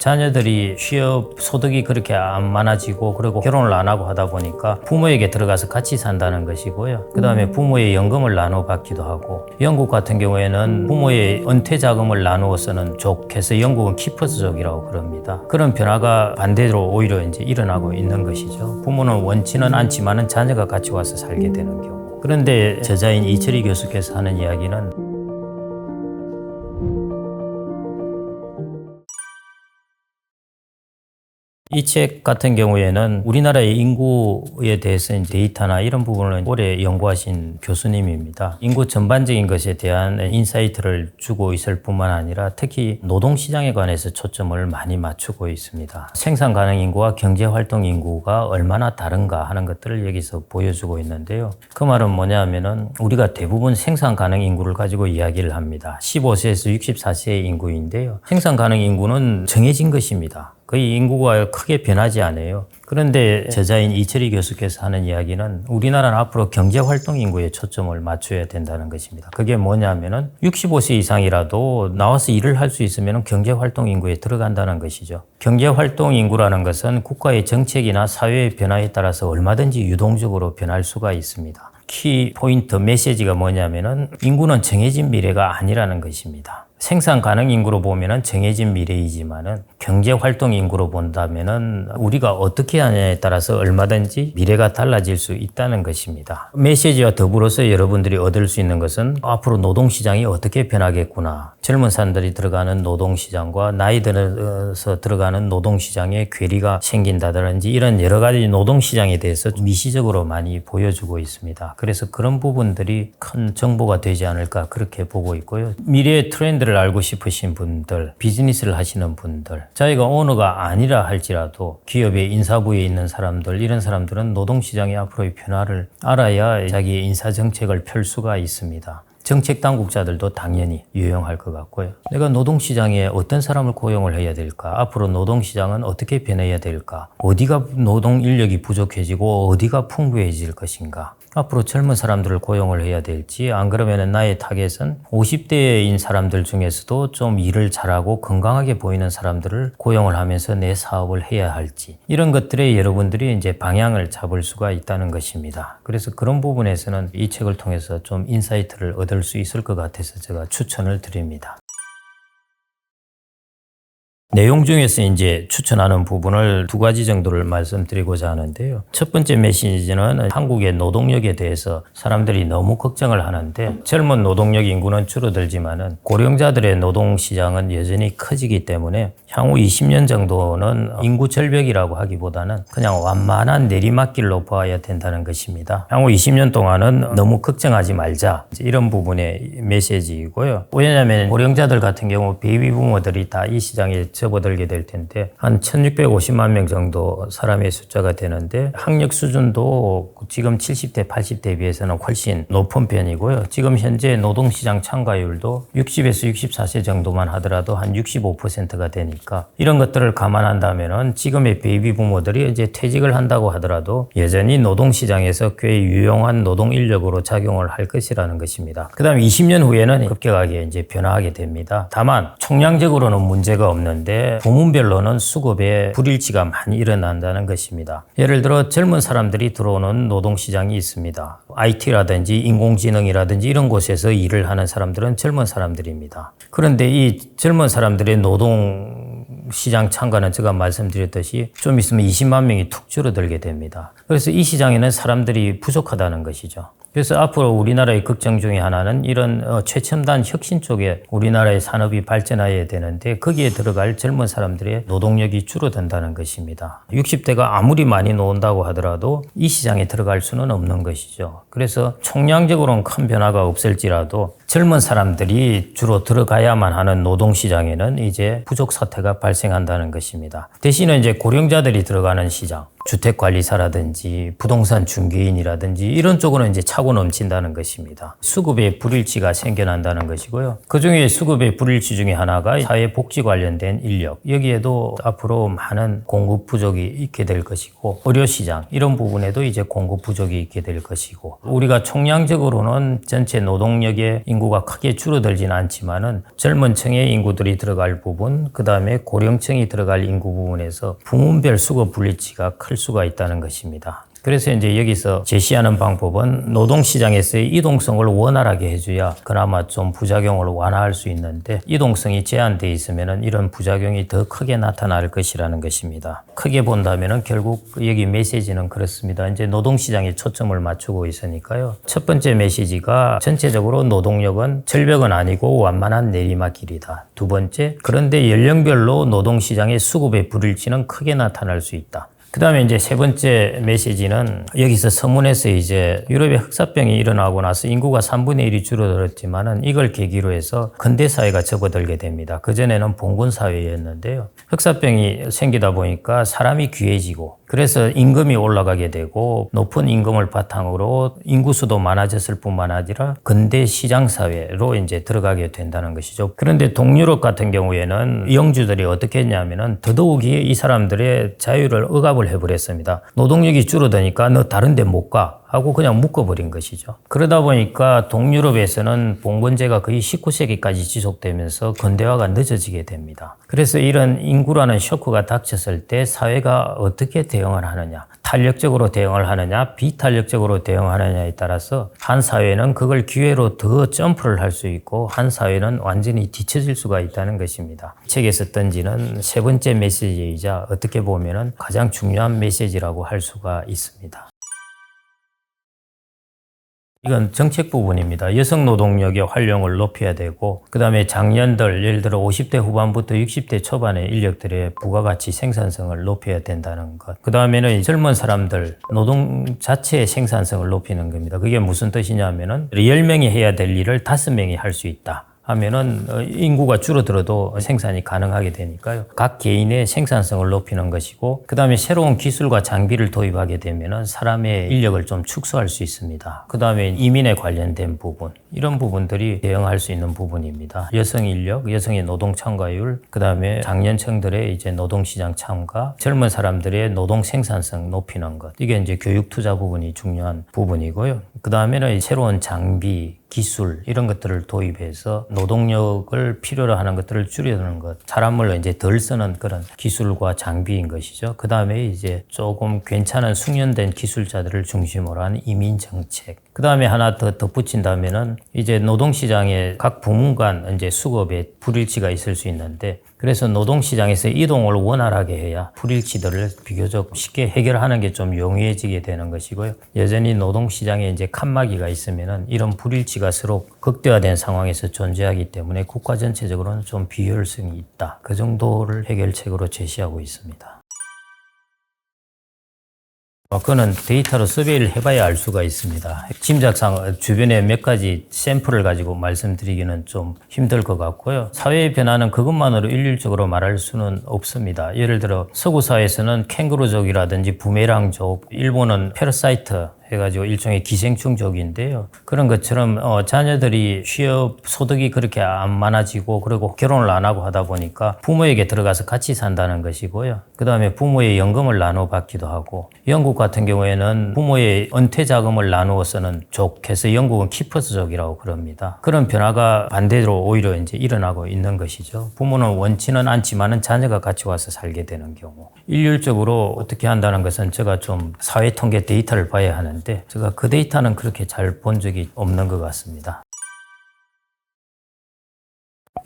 자녀들이 취업 소득이 그렇게 안 많아지고 그리고 결혼을 안 하고 하다 보니까 부모에게 들어가서 같이 산다는 것이고요. 그 다음에 부모의 연금을 나눠 받기도 하고, 영국 같은 경우에는 부모의 은퇴 자금을 나누어 쓰는 족해서 영국은 키퍼스족이라고 그럽니다. 그런 변화가 반대로 오히려 이제 일어나고 있는 것이죠. 부모는 원치는 않지만은 자녀가 같이 와서 살게 되는 경우. 그런데 저자인 이철희 교수께서 하는 이야기는 이 책 같은 경우에는 우리나라의 인구에 대해서 데이터나 이런 부분을 오래 연구하신 교수님입니다. 인구 전반적인 것에 대한 인사이트를 주고 있을 뿐만 아니라 특히 노동시장에 관해서 초점을 많이 맞추고 있습니다. 생산 가능 인구와 경제활동 인구가 얼마나 다른가 하는 것들을 여기서 보여주고 있는데요. 그 말은 뭐냐면은 우리가 대부분 생산 가능 인구를 가지고 이야기를 합니다. 15세에서 64세의 인구인데요. 생산 가능 인구는 정해진 것입니다. 거의 인구가 크게 변하지 않아요. 그런데 저자인 이철희 교수께서 하는 이야기는 우리나라는 앞으로 경제활동 인구에 초점을 맞춰야 된다는 것입니다. 그게 뭐냐면은 65세 이상이라도 나와서 일을 할 수 있으면 경제활동 인구에 들어간다는 것이죠. 경제활동 인구라는 것은 국가의 정책이나 사회의 변화에 따라서 얼마든지 유동적으로 변할 수가 있습니다. 키 포인트 메시지가 뭐냐면은 인구는 정해진 미래가 아니라는 것입니다. 생산 가능 인구로 보면은 정해진 미래이지만은 경제 활동 인구로 본다면은 우리가 어떻게 하냐에 따라서 얼마든지 미래가 달라질 수 있다는 것입니다. 메시지와 더불어서 여러분들이 얻을 수 있는 것은 앞으로 노동시장이 어떻게 변하겠구나. 젊은 사람들이 들어가는 노동시장과 나이 들어서 들어가는 노동시장에 괴리가 생긴다든지 이런 여러 가지 노동시장에 대해서 미시적으로 많이 보여주고 있습니다. 그래서 그런 부분들이 큰 정보가 되지 않을까 그렇게 보고 있고요. 미래의 트렌드를 알고 싶으신 분들, 비즈니스를 하시는 분들, 자기가 오너가 아니라 할지라도 기업의 인사부에 있는 사람들, 이런 사람들은 노동시장의 앞으로의 변화를 알아야 자기의 인사정책을 펼 수가 있습니다. 정책 당국자들도 당연히 유용할 것 같고요. 내가 노동시장에 어떤 사람을 고용을 해야 될까? 앞으로 노동시장은 어떻게 변해야 될까? 어디가 노동 인력이 부족해지고 어디가 풍부해질 것인가? 앞으로 젊은 사람들을 고용을 해야 될지, 안 그러면 나의 타겟은 50대인 사람들 중에서도 좀 일을 잘하고 건강하게 보이는 사람들을 고용을 하면서 내 사업을 해야 할지, 이런 것들에 여러분들이 이제 방향을 잡을 수가 있다는 것입니다. 그래서 그런 부분에서는 이 책을 통해서 좀 인사이트를 얻을 수 있을 것 같아서 제가 추천을 드립니다. 내용 중에서 이제 추천하는 부분을 두 가지 정도를 말씀드리고자 하는데요. 첫 번째 메시지는 한국의 노동력에 대해서 사람들이 너무 걱정을 하는데, 젊은 노동력 인구는 줄어들지만은 고령자들의 노동시장은 여전히 커지기 때문에 향후 20년 정도는 인구 절벽이라고 하기보다는 그냥 완만한 내리막길로 봐야 된다는 것입니다. 향후 20년 동안은 너무 걱정하지 말자, 이런 부분의 메시지이고요. 왜냐하면 고령자들 같은 경우 베이비 부모들이 다 이 시장에 접어들게 될 텐데 한 1650만 명 정도 사람의 숫자가 되는데, 학력 수준도 지금 70대, 80대에 비해서는 훨씬 높은 편이고요. 지금 현재 노동시장 참가율도 60에서 64세 정도만 하더라도 한 65%가 되니까, 이런 것들을 감안한다면은 지금의 베이비 부모들이 이제 퇴직을 한다고 하더라도 여전히 노동시장에서 꽤 유용한 노동 인력으로 작용을 할 것이라는 것입니다. 그 다음에 20년 후에는 급격하게 이제 변화하게 됩니다. 다만 총량적으로는 문제가 없는데 부문별로는 수급에 불일치가 많이 일어난다는 것입니다. 예를 들어 젊은 사람들이 들어오는 노동시장이 있습니다. IT라든지 인공지능이라든지 이런 곳에서 일을 하는 사람들은 젊은 사람들입니다. 그런데 이 젊은 사람들의 노동시장 참가는 제가 말씀드렸듯이 좀 있으면 20만 명이 툭 줄어들게 됩니다. 그래서 이 시장에는 사람들이 부족하다는 것이죠. 그래서 앞으로 우리나라의 걱정 중에 하나는 이런 최첨단 혁신 쪽에 우리나라의 산업이 발전해야 되는데, 거기에 들어갈 젊은 사람들의 노동력이 줄어든다는 것입니다. 60대가 아무리 많이 놓은다고 하더라도 이 시장에 들어갈 수는 없는 것이죠. 그래서 총량적으로는 큰 변화가 없을지라도 젊은 사람들이 주로 들어가야만 하는 노동시장에는 이제 부족 사태가 발생한다는 것입니다. 대신에 이제 고령자들이 들어가는 시장, 주택관리사라든지 부동산 중개인이라든지 이런 쪽으로는 이제 차고 넘친다는 것입니다. 수급의 불일치가 생겨난다는 것이고요. 그중에 수급의 불일치 중에 하나가 사회복지 관련된 인력, 여기에도 앞으로 많은 공급 부족이 있게 될 것이고, 의료시장 이런 부분에도 이제 공급 부족이 있게 될 것이고, 우리가 총량적으로는 전체 노동력의 인구가 크게 줄어들지는 않지만은 젊은 층의 인구들이 들어갈 부분, 그 다음에 고령층이 들어갈 인구 부분에서 부문별 수급 불일치가 클 수가 있다는 것입니다. 그래서 이제 여기서 제시하는 방법은 노동시장에서의 이동성을 원활하게 해줘야 그나마 좀 부작용을 완화할 수 있는데, 이동성이 제한되어 있으면 이런 부작용이 더 크게 나타날 것이라는 것입니다. 크게 본다면 결국 여기 메시지는 그렇습니다. 이제 노동시장에 초점을 맞추고 있으니까요. 첫 번째 메시지가 전체적으로 노동력은 절벽은 아니고 완만한 내리막길이다. 두 번째, 그런데 연령별로 노동시장의 수급의 불일치는 크게 나타날 수 있다. 그 다음에 이제 세 번째 메시지는 여기서 서문에서 이제 유럽의 흑사병이 일어나고 나서 인구가 3분의 1이 줄어들었지만은 이걸 계기로 해서 근대사회가 접어들게 됩니다. 그전에는 봉건사회였는데요. 흑사병이 생기다 보니까 사람이 귀해지고, 그래서 임금이 올라가게 되고, 높은 임금을 바탕으로 인구수도 많아졌을 뿐만 아니라 근대 시장사회로 이제 들어가게 된다는 것이죠. 그런데 동유럽 같은 경우에는 영주들이 어떻게 했냐면은 더더욱이 이 사람들의 자유를 억압을 해버렸습니다. 노동력이 줄어드니까 너 다른 데 못 가 하고 그냥 묶어버린 것이죠. 그러다 보니까 동유럽에서는 봉건제가 거의 19세기까지 지속되면서 근대화가 늦어지게 됩니다. 그래서 이런 인구라는 쇼크가 닥쳤을 때 사회가 어떻게 대응을 하느냐, 탄력적으로 대응을 하느냐, 비탄력적으로 대응하느냐에 따라서 한 사회는 그걸 기회로 더 점프를 할 수 있고, 한 사회는 완전히 뒤처질 수가 있다는 것입니다. 책에서 던지는 세 번째 메시지이자 어떻게 보면 가장 중요한 메시지라고 할 수가 있습니다. 이건 정책 부분입니다. 여성 노동력의 활용을 높여야 되고, 그 다음에 장년들, 예를 들어 50대 후반부터 60대 초반의 인력들의 부가가치 생산성을 높여야 된다는 것. 그 다음에는 젊은 사람들, 노동 자체의 생산성을 높이는 겁니다. 그게 무슨 뜻이냐면은 10명이 해야 될 일을 5명이 할 수 있다 하면은 인구가 줄어들어도 생산이 가능하게 되니까요. 각 개인의 생산성을 높이는 것이고, 그 다음에 새로운 기술과 장비를 도입하게 되면은 사람의 인력을 좀 축소할 수 있습니다. 그 다음에 이민에 관련된 부분, 이런 부분들이 대응할 수 있는 부분입니다. 여성 인력, 여성의 노동 참가율, 그 다음에 장년층들의 이제 노동시장 참가, 젊은 사람들의 노동 생산성 높이는 것. 이게 이제 교육 투자 부분이 중요한 부분이고요. 그 다음에는 새로운 장비, 기술 이런 것들을 도입해서 노동력을 필요로 하는 것들을 줄이는 것, 사람을 이제 덜 쓰는 그런 기술과 장비인 것이죠. 그 다음에 이제 조금 괜찮은 숙련된 기술자들을 중심으로 한 이민 정책. 그 다음에 하나 더 덧붙인다면은 이제 노동시장의 각 부문 간 이제 수급에 불일치가 있을 수 있는데, 그래서 노동시장에서 이동을 원활하게 해야 불일치들을 비교적 쉽게 해결하는 게 좀 용이해지게 되는 것이고요. 여전히 노동시장에 이제 칸막이가 있으면은 이런 불일치가 서로 극대화된 상황에서 존재하기 때문에 국가 전체적으로는 좀 비효율성이 있다. 그 정도를 해결책으로 제시하고 있습니다. 그거는 데이터로 서베이를 해봐야 알 수가 있습니다. 짐작상 주변에 몇 가지 샘플을 가지고 말씀드리기는 좀 힘들 것 같고요. 사회의 변화는 그것만으로 일률적으로 말할 수는 없습니다. 예를 들어 서구 사회에서는 캥거루족이라든지 부메랑족, 일본은 페러사이트 해가지고 일종의 기생충족인데요. 그런 것처럼 자녀들이 취업 소득이 그렇게 안 많아지고, 그리고 결혼을 안 하고 하다 보니까 부모에게 들어가서 같이 산다는 것이고요. 그 다음에 부모의 연금을 나눠 받기도 하고, 영국 같은 경우에는 부모의 은퇴 자금을 나누어 쓰는 족해서 영국은 키퍼스족이라고 그럽니다. 그런 변화가 반대로 오히려 이제 일어나고 있는 것이죠. 부모는 원치는 않지만은 자녀가 같이 와서 살게 되는 경우. 일률적으로 어떻게 한다는 것은 제가 좀 사회 통계 데이터를 봐야 하는데, 제가 그 데이터는 그렇게 잘 본 적이 없는 것 같습니다.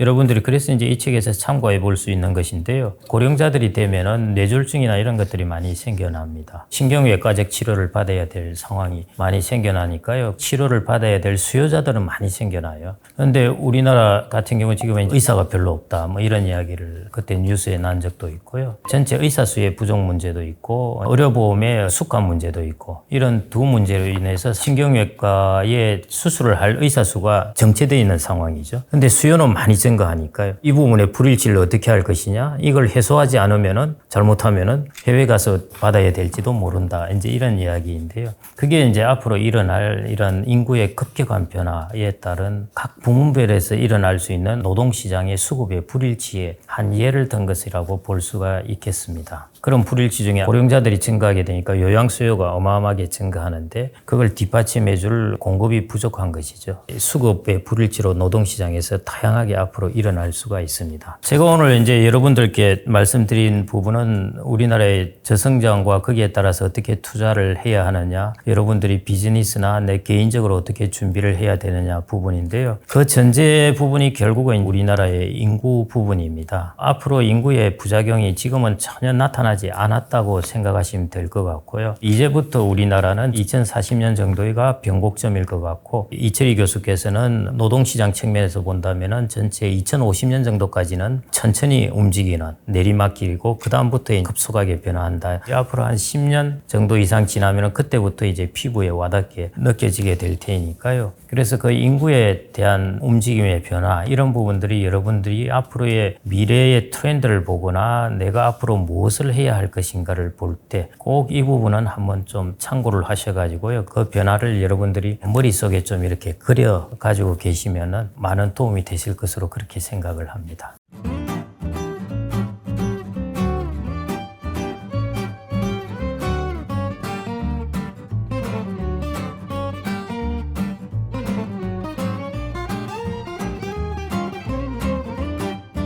여러분들이 그래서 이제 이 책에서 참고해 볼 수 있는 것인데요. 고령자들이 되면은 뇌졸중이나 이런 것들이 많이 생겨납니다. 신경외과적 치료를 받아야 될 상황이 많이 생겨나니까요. 치료를 받아야 될 수요자들은 많이 생겨나요. 그런데 우리나라 같은 경우 지금은 의사가 별로 없다, 뭐 이런 이야기를 그때 뉴스에 난 적도 있고요. 전체 의사 수의 부족 문제도 있고, 의료보험의 숙가 문제도 있고, 이런 두 문제로 인해서 신경외과에 수술을 할 의사 수가 정체되어 있는 상황이죠. 근데 수요는 많이 증가하니까요. 이 부분의 불일치를 어떻게 할 것이냐, 이걸 해소하지 않으면은 잘못하면은 해외 가서 받아야 될지도 모른다. 이제 이런 이야기인데요. 그게 이제 앞으로 일어날 이런 인구의 급격한 변화에 따른 각 부문별에서 일어날 수 있는 노동시장의 수급의 불일치의 한 예를 든 것이라고 볼 수가 있겠습니다. 그런 불일치 중에 고령자들이 증가하게 되니까 요양 수요가 어마어마하게 증가하는데 그걸 뒷받침해 줄 공급이 부족한 것이죠. 수급의 불일치로 노동시장에서 다양하게 앞으로 일어날 수가 있습니다. 제가 오늘 이제 여러분들께 말씀드린 부분은 우리나라의 저성장과 거기에 따라서 어떻게 투자를 해야 하느냐, 여러분들이 비즈니스나 내 개인적으로 어떻게 준비를 해야 되느냐 부분인데요. 그 전제 부분이 결국은 우리나라의 인구 부분입니다. 앞으로 인구의 부작용이 지금은 전혀 나타나지 않았다고 생각하시면 될 것 같고요. 이제부터 우리나라는 2040년 정도가 변곡점일 것 같고, 이철희 교수께서는 노동시장 측면에서 본다면은 전체 2050년 정도까지는 천천히 움직이는 내리막길이고 그 다음부터 급속하게 변화한다. 앞으로 한 10년 정도 이상 지나면은 그때부터 이제 피부에 와닿게 느껴지게 될 테니까요. 그래서 그 인구에 대한 움직임의 변화, 이런 부분들이 여러분들이 앞으로의 미래의 트렌드를 보거나 내가 앞으로 무엇을 해야 할 것인가를 볼 때 꼭 이 부분은 한번 좀 참고를 하셔가지고요. 그 변화를 여러분들이 머릿속에 좀 이렇게 그려 가지고 계시면은 많은 도움이 되실 것으로 그렇게 생각을 합니다.